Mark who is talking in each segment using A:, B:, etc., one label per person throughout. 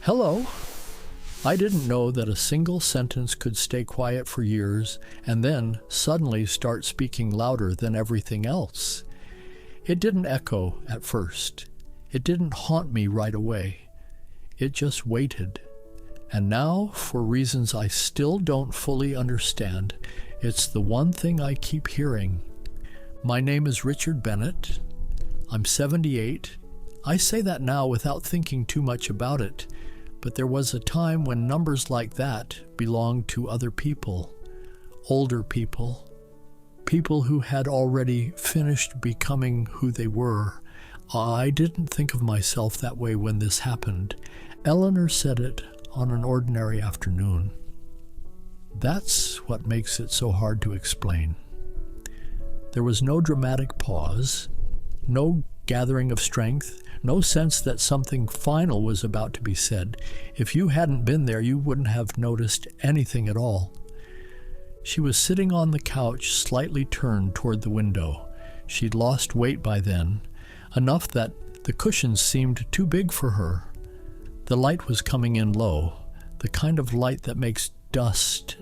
A: Hello. I didn't know that a single sentence could stay quiet for years and then suddenly start speaking louder than everything else. It didn't echo at first. It didn't haunt me right away. It just waited. And now, for reasons I still don't fully understand, it's the one thing I keep hearing. My name is Richard Bennett. I'm 78. I say that now without thinking too much about it, but there was a time when numbers like that belonged to other people, older people, people who had already finished becoming who they were. I didn't think of myself that way when this happened. Eleanor said it on an ordinary afternoon. That's what makes it so hard to explain. There was no dramatic pause, no gathering of strength, no sense that something final was about to be said. If you hadn't been there, you wouldn't have noticed anything at all. She was sitting on the couch, slightly turned toward the window. She'd lost weight by then, enough that the cushions seemed too big for her. The light was coming in low, the kind of light that makes dust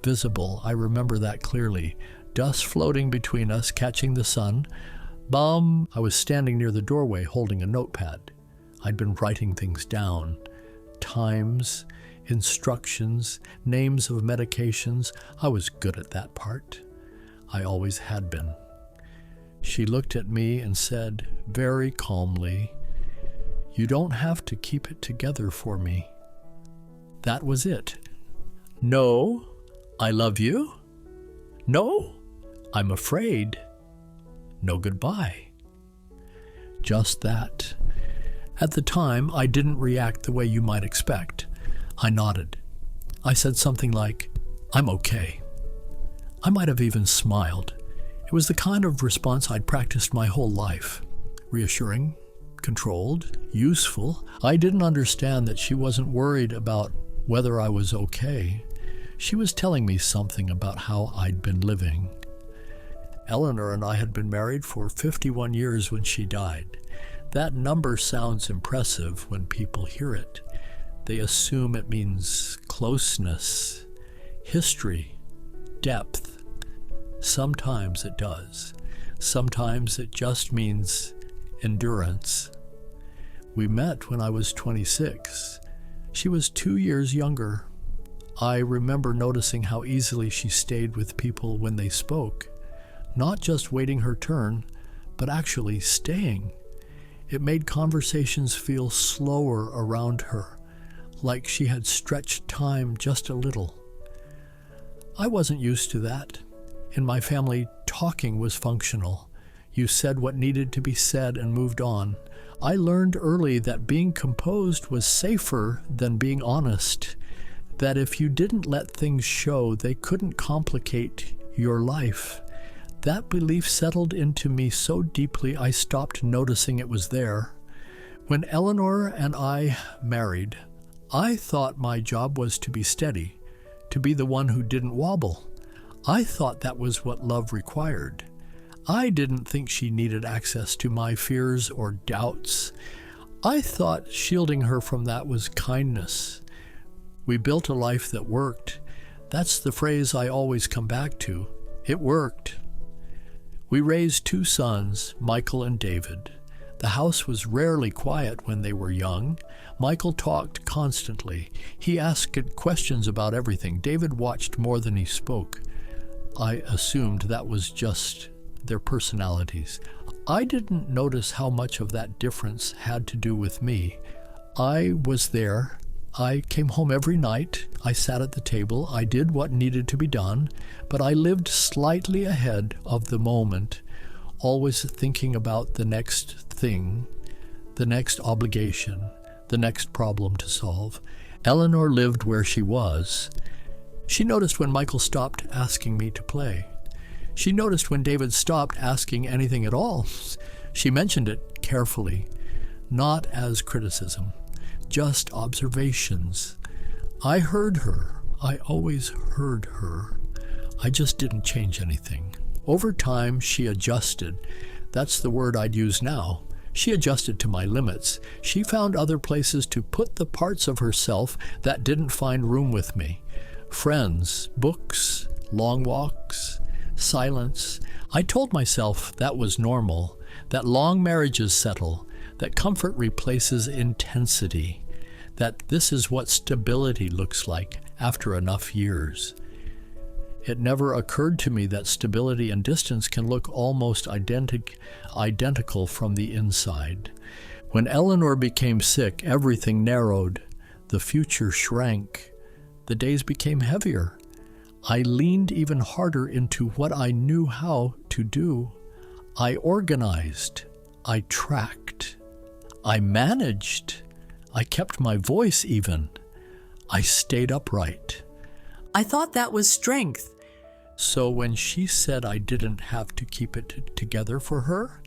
A: visible. I remember that clearly. Dust floating between us, catching the sun. Bum! I was standing near the doorway holding a notepad. I'd been writing things down. Times, instructions, names of medications. I was good at that part. I always had been. She looked at me and said, very calmly, "You don't have to keep it together for me." That was it. No, I love you. No, I'm afraid. No goodbye. Just that. At the time, I didn't react the way you might expect. I nodded. I said something like, "I'm okay." I might have even smiled. It was the kind of response I'd practiced my whole life. Reassuring, controlled, useful. I didn't understand that she wasn't worried about whether I was okay. She was telling me something about how I'd been living. Eleanor and I had been married for 51 years when she died. That number sounds impressive when people hear it. They assume it means closeness, history, depth. Sometimes it does. Sometimes it just means endurance. We met when I was 26. She was 2 years younger. I remember noticing how easily she stayed with people when they spoke. Not just waiting her turn, but actually staying. It made conversations feel slower around her, like she had stretched time just a little. I wasn't used to that. In my family, talking was functional. You said what needed to be said and moved on. I learned early that being composed was safer than being honest, that if you didn't let things show, they couldn't complicate your life. That belief settled into me so deeply I stopped noticing it was there. When Eleanor and I married, I thought my job was to be steady, to be the one who didn't wobble. I thought that was what love required. I didn't think she needed access to my fears or doubts. I thought shielding her from that was kindness. We built a life that worked. That's the phrase I always come back to. It worked. We raised 2 sons, Michael and David. The house was rarely quiet when they were young. Michael talked constantly. He asked questions about everything. David watched more than he spoke. I assumed that was just their personalities. I didn't notice how much of that difference had to do with me. I was there. I came home every night. I sat at the table. I did what needed to be done, but I lived slightly ahead of the moment, always thinking about the next thing, the next obligation, the next problem to solve. Eleanor lived where she was. She noticed when Michael stopped asking me to play. She noticed when David stopped asking anything at all. She mentioned it carefully, not as criticism, just observations. I heard her. I always heard her. I just didn't change anything. Over time, she adjusted. That's the word I'd use now. She adjusted to my limits. She found other places to put the parts of herself that didn't find room with me. Friends, books, long walks, silence. I told myself that was normal, that long marriages settle, that comfort replaces intensity, that this is what stability looks like after enough years. It never occurred to me that stability and distance can look almost identical from the inside. When Eleanor became sick, everything narrowed. The future shrank. The days became heavier. I leaned even harder into what I knew how to do. I organized. I tracked. I managed. I kept my voice even. I stayed upright. I thought that was strength. So when she said I didn't have to keep it together for her,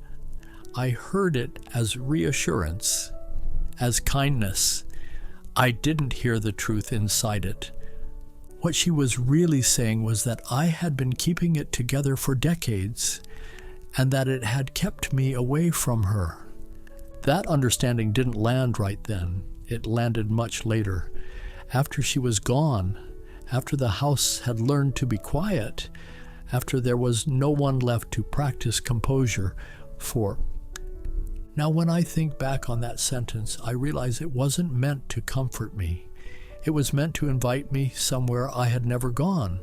A: I heard it as reassurance, as kindness. I didn't hear the truth inside it. What she was really saying was that I had been keeping it together for decades, and that it had kept me away from her. That understanding didn't land right then. It landed much later. After she was gone, after the house had learned to be quiet, after there was no one left to practice composure for. Now, when I think back on that sentence, I realize it wasn't meant to comfort me. It was meant to invite me somewhere I had never gone,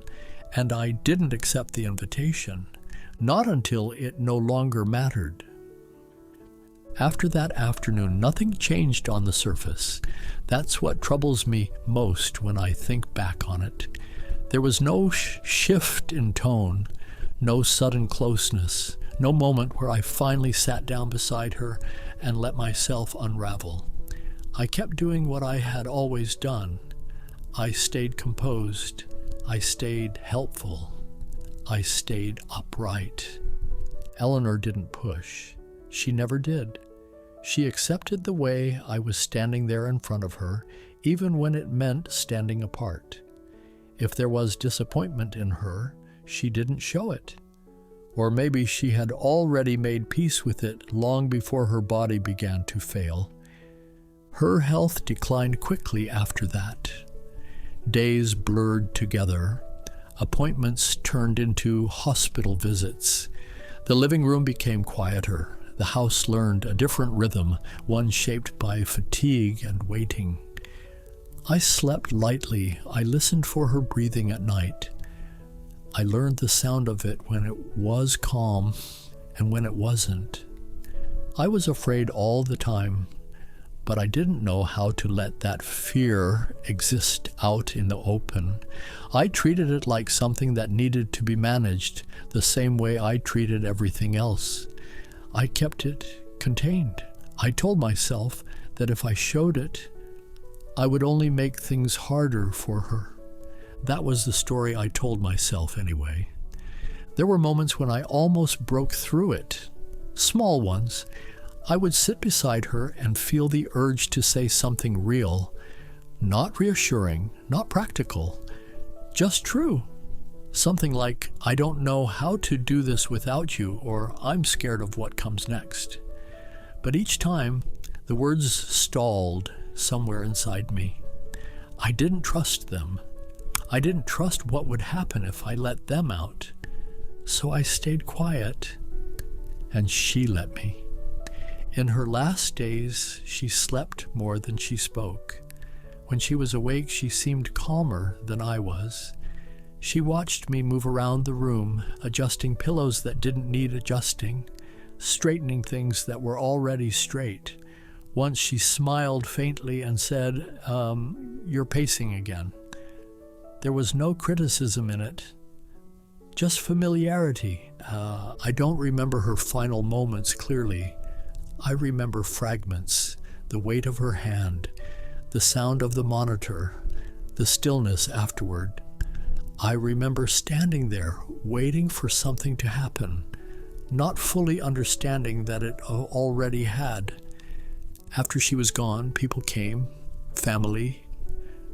A: and I didn't accept the invitation, not until it no longer mattered. After that afternoon, nothing changed on the surface. That's what troubles me most when I think back on it. There was no shift in tone, no sudden closeness, no moment where I finally sat down beside her and let myself unravel. I kept doing what I had always done. I stayed composed. I stayed helpful. I stayed upright. Eleanor didn't push. She never did. She accepted the way I was standing there in front of her, even when it meant standing apart. If there was disappointment in her, she didn't show it. Or maybe she had already made peace with it long before her body began to fail. Her health declined quickly after that. Days blurred together. Appointments turned into hospital visits. The living room became quieter. The house learned a different rhythm, one shaped by fatigue and waiting. I slept lightly. I listened for her breathing at night. I learned the sound of it when it was calm and when it wasn't. I was afraid all the time, but I didn't know how to let that fear exist out in the open. I treated it like something that needed to be managed, the same way I treated everything else. I kept it contained. I told myself that if I showed it, I would only make things harder for her. That was the story I told myself anyway. There were moments when I almost broke through it, small ones. I would sit beside her and feel the urge to say something real, not reassuring, not practical, just true. Something like, I don't know how to do this without you, or I'm scared of what comes next. But each time, the words stalled somewhere inside me. I didn't trust them. I didn't trust what would happen if I let them out. So I stayed quiet, and she let me. In her last days, she slept more than she spoke. When she was awake, she seemed calmer than I was. She watched me move around the room, adjusting pillows that didn't need adjusting, straightening things that were already straight. Once she smiled faintly and said, "You're pacing again." There was no criticism in it, just familiarity. I don't remember her final moments clearly. I remember fragments, the weight of her hand, the sound of the monitor, the stillness afterward. I remember standing there, waiting for something to happen, not fully understanding that it already had. After she was gone, people came, family,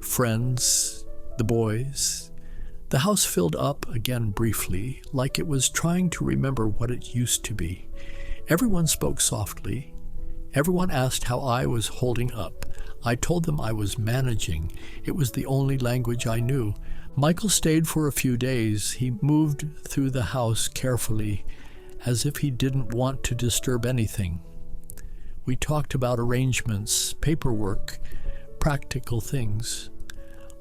A: friends, the boys. The house filled up again briefly, like it was trying to remember what it used to be. Everyone spoke softly. Everyone asked how I was holding up. I told them I was managing. It was the only language I knew. Michael stayed for a few days. He moved through the house carefully, as if he didn't want to disturb anything. We talked about arrangements, paperwork, practical things.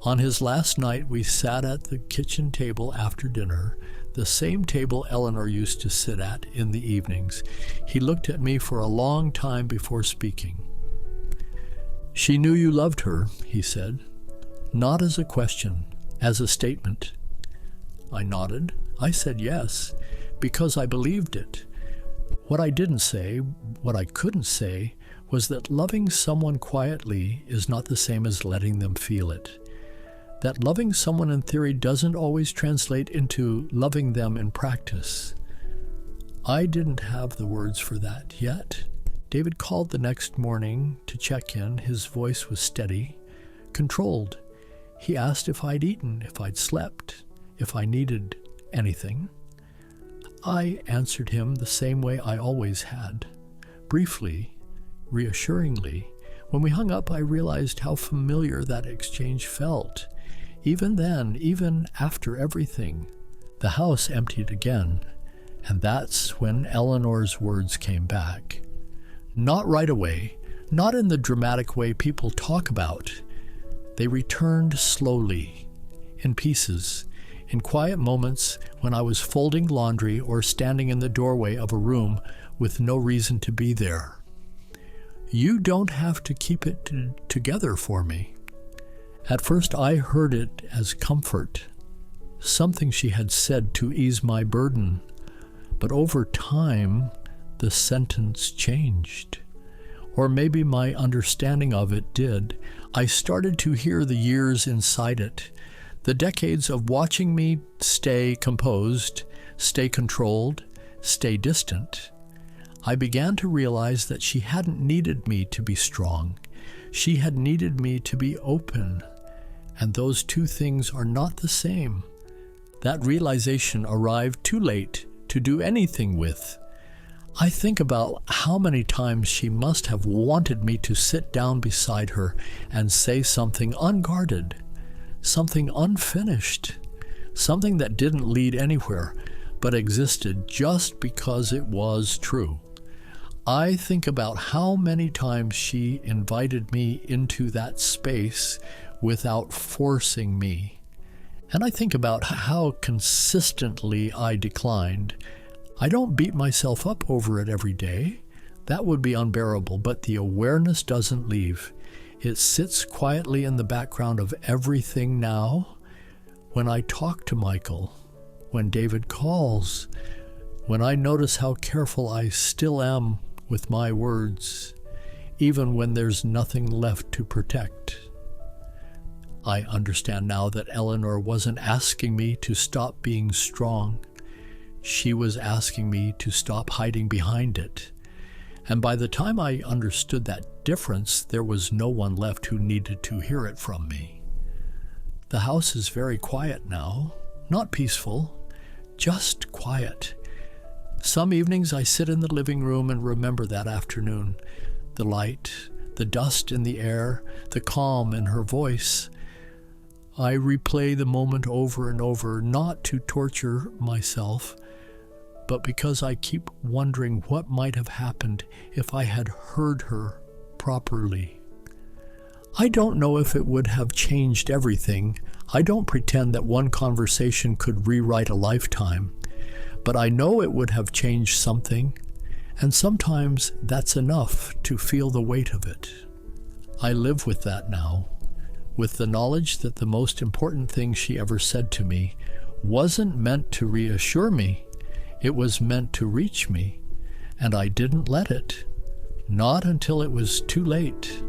A: On his last night, we sat at the kitchen table after dinner, the same table Eleanor used to sit at in the evenings. He looked at me for a long time before speaking. "She knew you loved her," he said. Not as a question, as a statement. I nodded. I said yes, because I believed it. What I didn't say, what I couldn't say, was that loving someone quietly is not the same as letting them feel it. That loving someone in theory doesn't always translate into loving them in practice. I didn't have the words for that yet. David called the next morning to check in. His voice was steady, controlled. He asked if I'd eaten, if I'd slept, if I needed anything. I answered him the same way I always had, briefly, reassuringly. When we hung up, I realized how familiar that exchange felt. Even then, even after everything, the house emptied again, and that's when Eleanor's words came back. Not right away, not in the dramatic way people talk about. They returned slowly, in pieces, in quiet moments when I was folding laundry or standing in the doorway of a room with no reason to be there. "You don't have to keep it together for me." At first I heard it as comfort, something she had said to ease my burden. But over time, the sentence changed. Or maybe my understanding of it did. I started to hear the years inside it, the decades of watching me stay composed, stay controlled, stay distant. I began to realize that she hadn't needed me to be strong. She had needed me to be open. And those two things are not the same. That realization arrived too late to do anything with. I think about how many times she must have wanted me to sit down beside her and say something unguarded, something unfinished, something that didn't lead anywhere, but existed just because it was true. I think about how many times she invited me into that space without forcing me. And I think about how consistently I declined. I don't beat myself up over it every day. That would be unbearable, but the awareness doesn't leave. It sits quietly in the background of everything now. When I talk to Michael, when David calls, when I notice how careful I still am with my words, even when there's nothing left to protect. I understand now that Eleanor wasn't asking me to stop being strong. She was asking me to stop hiding behind it. And by the time I understood that difference, there was no one left who needed to hear it from me. The house is very quiet now, not peaceful, just quiet. Some evenings I sit in the living room and remember that afternoon, the light, the dust in the air, the calm in her voice. I replay the moment over and over, not to torture myself, but because I keep wondering what might have happened if I had heard her properly. I don't know if it would have changed everything. I don't pretend that one conversation could rewrite a lifetime, but I know it would have changed something, and sometimes that's enough to feel the weight of it. I live with that now, with the knowledge that the most important thing she ever said to me wasn't meant to reassure me. It was meant to reach me, and I didn't let it. Not until it was too late.